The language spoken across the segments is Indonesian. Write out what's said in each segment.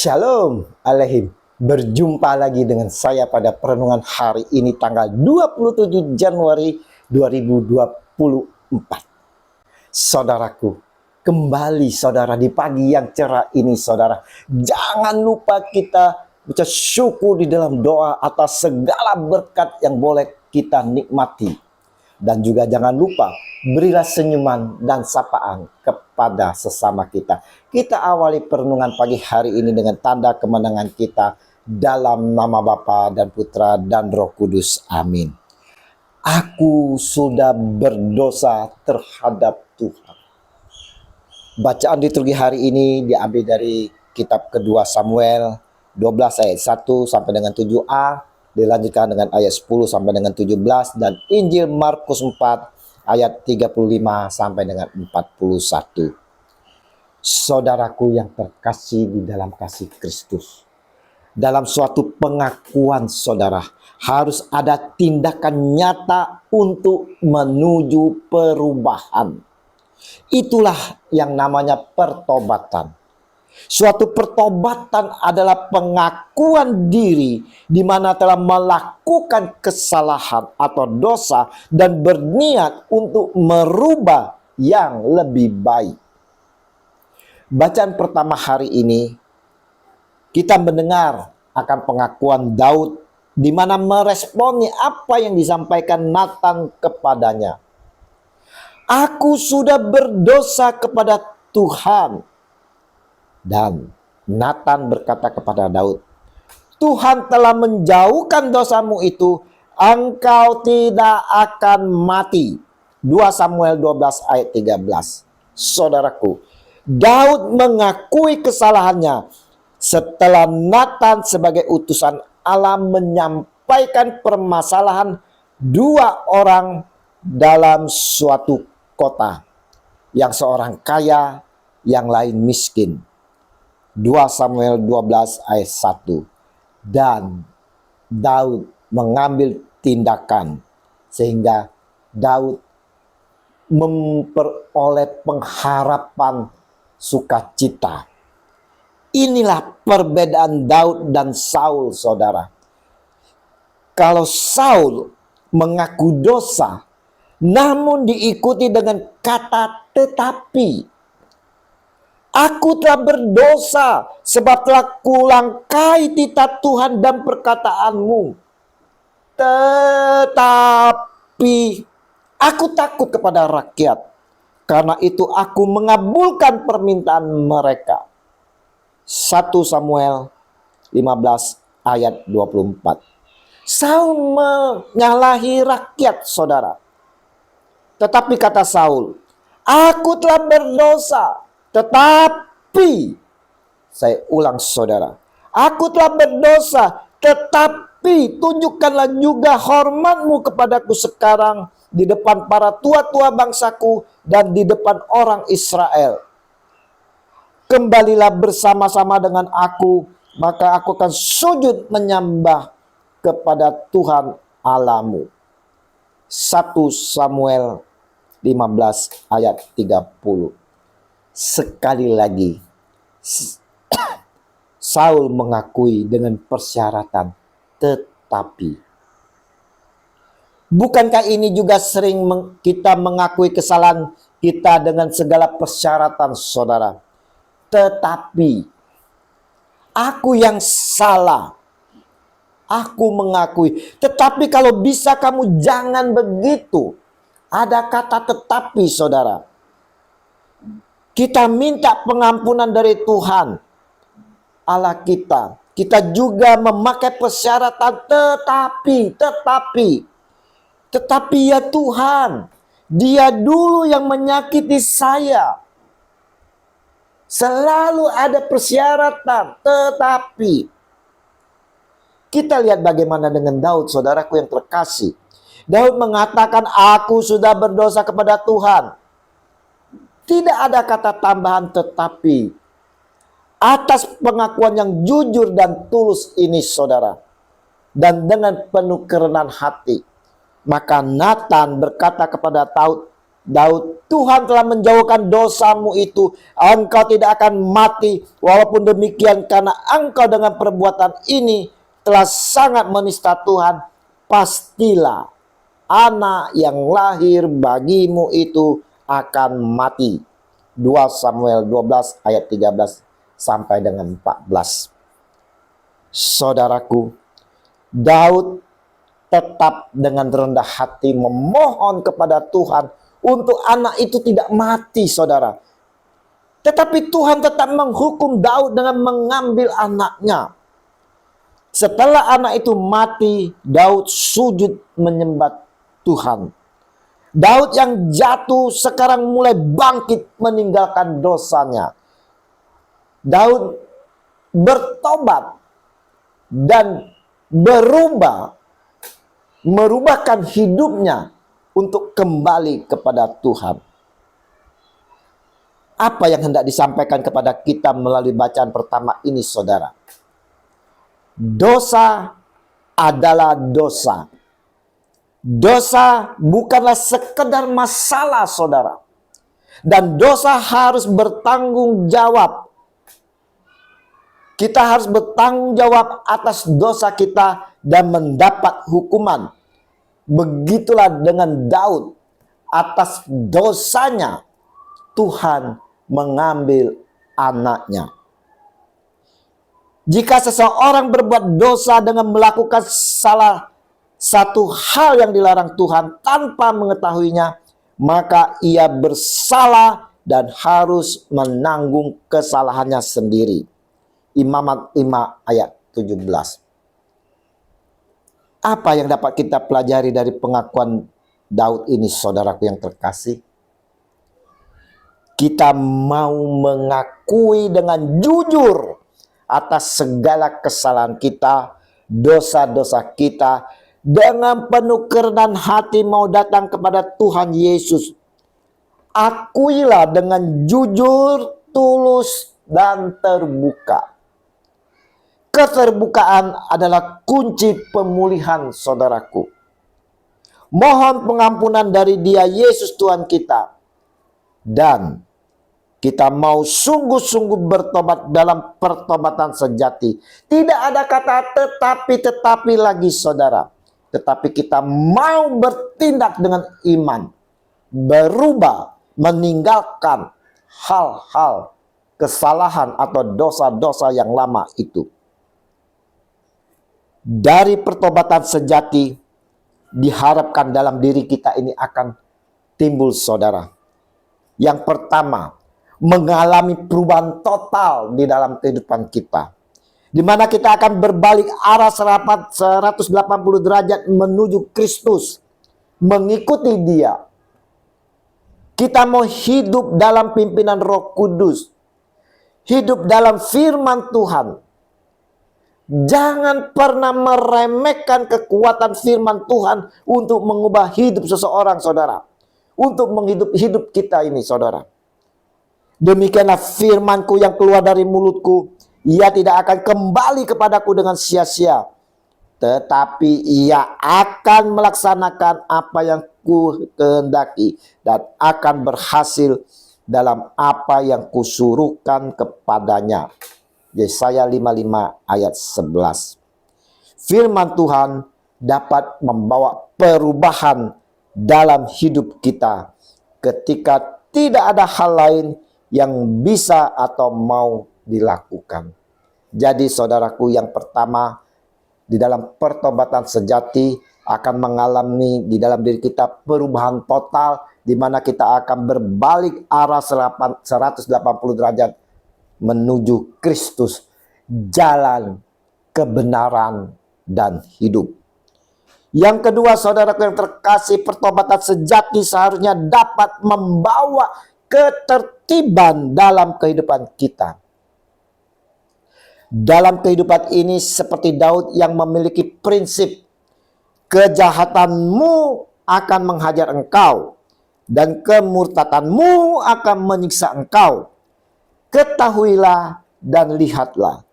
Shalom Aleihim. Berjumpa lagi dengan saya pada perenungan hari ini tanggal 27 Januari 2024. Saudaraku, kembali saudara di pagi yang cerah ini saudara. Jangan lupa kita baca syukur di dalam doa atas segala berkat yang boleh kita nikmati. Dan juga jangan lupa berilah senyuman dan sapaan kepada sesama kita. Kita awali perenungan pagi hari ini dengan tanda kemenangan kita dalam nama Bapa dan Putra dan Roh Kudus. Amin. Aku sudah berdosa terhadap Tuhan. Bacaan liturgi hari ini diambil dari kitab kedua Samuel 12 ayat 1 sampai dengan 7a. Dilanjutkan dengan ayat 10 sampai dengan 17 dan Injil Markus 4 ayat 35 sampai dengan 41. Saudaraku yang terkasih di dalam kasih Kristus, dalam suatu pengakuan saudara harus ada tindakan nyata untuk menuju perubahan. Itulah yang namanya pertobatan. Suatu pertobatan adalah pengakuan diri di mana telah melakukan kesalahan atau dosa dan berniat untuk merubah yang lebih baik. Bacaan pertama hari ini kita mendengar akan pengakuan Daud di mana meresponi apa yang disampaikan Nathan kepadanya. Aku sudah berdosa kepada Tuhan. Dan Nathan berkata kepada Daud, Tuhan telah menjauhkan dosamu itu, engkau tidak akan mati. 2 Samuel 12 ayat 13. Saudaraku, Daud mengakui kesalahannya setelah Nathan sebagai utusan Allah menyampaikan permasalahan dua orang dalam suatu kota. Yang seorang kaya, yang lain miskin. 2 Samuel 12 ayat 1. Dan Daud mengambil tindakan sehingga Daud memperoleh pengharapan sukacita. Inilah perbedaan Daud dan Saul, saudara. Kalau Saul mengaku dosa namun diikuti dengan kata tetapi. Aku telah berdosa sebab telah kulangkai titah Tuhan dan perkataanmu. Tetapi aku takut kepada rakyat. Karena itu aku mengabulkan permintaan mereka. 1 Samuel 15 ayat 24. Saul menyalahi rakyat saudara. Tetapi kata Saul, aku telah berdosa. Tetapi, saya ulang saudara, aku telah berdosa, tetapi tunjukkanlah juga hormatmu kepadaku sekarang di depan para tua-tua bangsaku dan di depan orang Israel. Kembalilah bersama-sama dengan aku, maka aku akan sujud menyembah kepada Tuhan Allahmu. 1 Samuel 15 ayat 30. Sekali lagi, Saul mengakui dengan persyaratan tetapi. Bukankah ini juga sering kita mengakui kesalahan kita dengan segala persyaratan, saudara? Tetapi, aku yang salah. Aku mengakui. Tetapi kalau bisa kamu jangan begitu. Ada kata tetapi, saudara. Kita minta pengampunan dari Tuhan Allah kita. Kita juga memakai persyaratan tetapi ya Tuhan, Dia dulu yang menyakiti saya. Selalu ada persyaratan tetapi. Kita lihat bagaimana dengan Daud, saudaraku yang terkasih. Daud mengatakan, aku sudah berdosa kepada Tuhan. Tidak ada kata tambahan tetapi. Atas pengakuan yang jujur dan tulus ini saudara. Dan dengan penuh kerenahan hati. Maka Nathan berkata kepada Daud, Tuhan telah menjauhkan dosamu itu, engkau tidak akan mati. Walaupun demikian, karena engkau dengan perbuatan ini telah sangat menista Tuhan, pastilah anak yang lahir bagimu itu akan mati. 2 Samuel 12 ayat 13 sampai dengan 14. Saudaraku, Daud tetap dengan rendah hati memohon kepada Tuhan untuk anak itu tidak mati, saudara. Tetapi Tuhan tetap menghukum Daud dengan mengambil anaknya. Setelah anak itu mati, Daud sujud menyembah Tuhan. Daud yang jatuh sekarang mulai bangkit meninggalkan dosanya. Daud bertobat dan merubahkan hidupnya untuk kembali kepada Tuhan. Apa yang hendak disampaikan kepada kita melalui bacaan pertama ini, saudara? Dosa adalah dosa. Dosa bukanlah sekedar masalah, saudara. Dan dosa harus bertanggung jawab. Kita harus bertanggung jawab atas dosa kita dan mendapat hukuman. Begitulah dengan Daud. Atas dosanya Tuhan mengambil anaknya. Jika seseorang berbuat dosa dengan melakukan salah satu hal yang dilarang Tuhan tanpa mengetahuinya, maka ia bersalah dan harus menanggung kesalahannya sendiri. Imamat 5 ayat 17. Apa yang dapat kita pelajari dari pengakuan Daud ini, saudaraku yang terkasih? Kita mau mengakui dengan jujur atas segala kesalahan kita, dosa-dosa kita, dengan penuh kerendahan hati mau datang kepada Tuhan Yesus. Akuilah dengan jujur, tulus, dan terbuka. Keterbukaan adalah kunci pemulihan, saudaraku. Mohon pengampunan dari Dia, Yesus Tuhan kita. Dan kita mau sungguh-sungguh bertobat dalam pertobatan sejati. Tidak ada kata tetapi lagi, saudara. Tetapi kita mau bertindak dengan iman. Berubah, meninggalkan hal-hal kesalahan atau dosa-dosa yang lama itu. Dari pertobatan sejati diharapkan dalam diri kita ini akan timbul, saudara. Yang pertama, mengalami perubahan total di dalam kehidupan kita. Di mana kita akan berbalik arah 180 derajat menuju Kristus. Mengikuti Dia. Kita mau hidup dalam pimpinan Roh Kudus. Hidup dalam firman Tuhan. Jangan pernah meremehkan kekuatan firman Tuhan untuk mengubah hidup seseorang, saudara. Untuk menghidup hidup kita ini, saudara. Demikianlah firman-Ku yang keluar dari mulutku. Ia tidak akan kembali kepadaku dengan sia-sia. Tetapi ia akan melaksanakan apa yang Ku kehendaki. Dan akan berhasil dalam apa yang Kusuruhkan kepadanya. Yesaya 55 ayat 11. Firman Tuhan dapat membawa perubahan dalam hidup kita ketika tidak ada hal lain yang bisa atau mau dilakukan. Jadi saudaraku, yang pertama, di dalam pertobatan sejati akan mengalami di dalam diri kita perubahan total, di mana kita akan berbalik arah 180 derajat menuju Kristus, jalan kebenaran dan hidup. Yang kedua, saudaraku yang terkasih, pertobatan sejati seharusnya dapat membawa ketertiban dalam kehidupan kita. Dalam kehidupan ini seperti Daud yang memiliki prinsip, kejahatanmu akan menghajar engkau dan kemurtadanmu akan menyiksa engkau. Ketahuilah dan lihatlah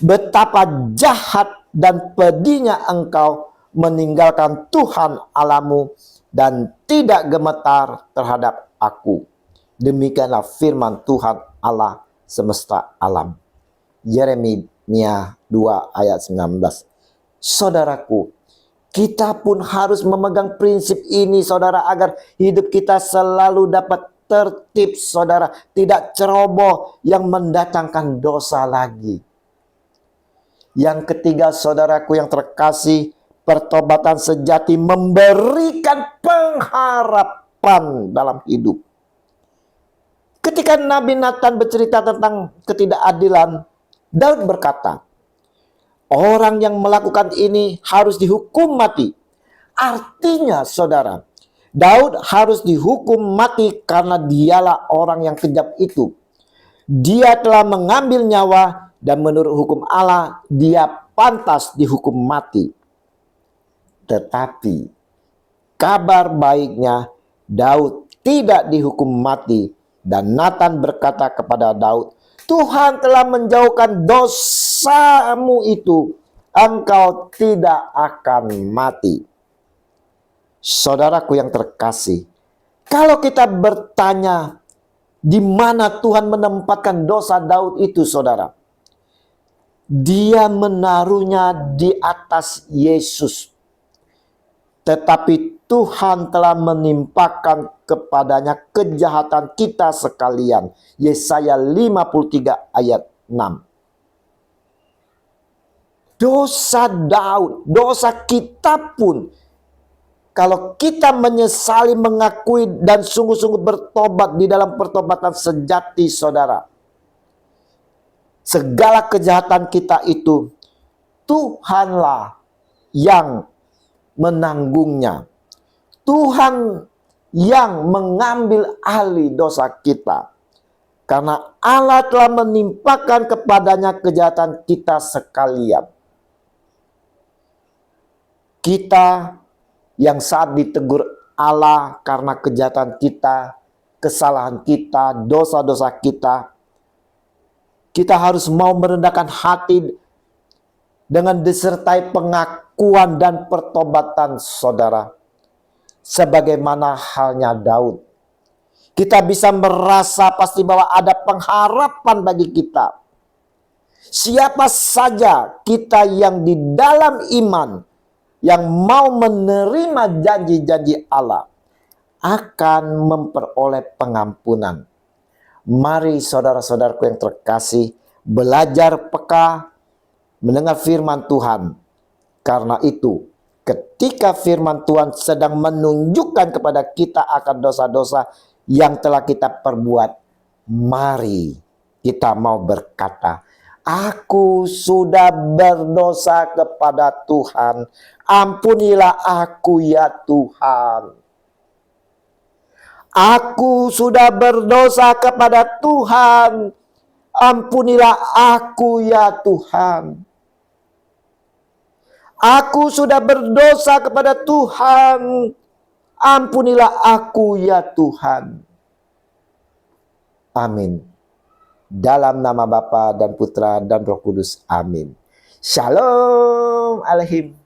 betapa jahat dan pedihnya engkau meninggalkan Tuhan Allahmu dan tidak gemetar terhadap aku. Demikianlah firman Tuhan Allah semesta alam. Yeremia 2 ayat 19. Saudaraku, kita pun harus memegang prinsip ini, saudara, agar hidup kita selalu dapat tertib, saudara. Tidak ceroboh yang mendatangkan dosa lagi. Yang ketiga, saudaraku yang terkasih, pertobatan sejati memberikan pengharapan dalam hidup. Ketika Nabi Nathan bercerita tentang ketidakadilan, Daud berkata, orang yang melakukan ini harus dihukum mati. Artinya, saudara, Daud harus dihukum mati karena dialah orang yang kejam itu. Dia telah mengambil nyawa dan menurut hukum Allah, dia pantas dihukum mati. Tetapi, kabar baiknya, Daud tidak dihukum mati. Dan Nathan berkata kepada Daud, Tuhan telah menjauhkan dosamu itu, engkau tidak akan mati. Saudaraku yang terkasih, kalau kita bertanya di mana Tuhan menempatkan dosa Daud itu, saudara, dia menaruhnya di atas Yesus. Tetapi Tuhan telah menimpakan kepadanya kejahatan kita sekalian. Yesaya 53 ayat 6. Dosa Daud, dosa kita pun, kalau kita menyesali, mengakui, dan sungguh-sungguh bertobat di dalam pertobatan sejati, saudara, segala kejahatan kita itu, Tuhanlah yang menanggungnya. Tuhan yang mengambil alih dosa kita. Karena Allah telah menimpakan kepadanya kejahatan kita sekalian. Kita yang saat ditegur Allah karena kejahatan kita, kesalahan kita, dosa-dosa kita, kita harus mau merendahkan hati dengan disertai pengakuan dan pertobatan, saudara. Sebagaimana halnya Daud. Kita bisa merasa pasti bahwa ada pengharapan bagi kita. Siapa saja kita yang di dalam iman, yang mau menerima janji-janji Allah, akan memperoleh pengampunan. Mari saudara-saudaraku yang terkasih, belajar peka mendengar firman Tuhan. Karena itu, ketika firman Tuhan sedang menunjukkan kepada kita akan dosa-dosa yang telah kita perbuat, mari kita mau berkata, aku sudah berdosa kepada Tuhan, ampunilah aku ya Tuhan. Aku sudah berdosa kepada Tuhan, ampunilah aku ya Tuhan. Aku sudah berdosa kepada Tuhan, ampunilah aku ya Tuhan. Amin. Dalam nama Bapa dan Putra dan Roh Kudus. Amin. Shalom Alehim.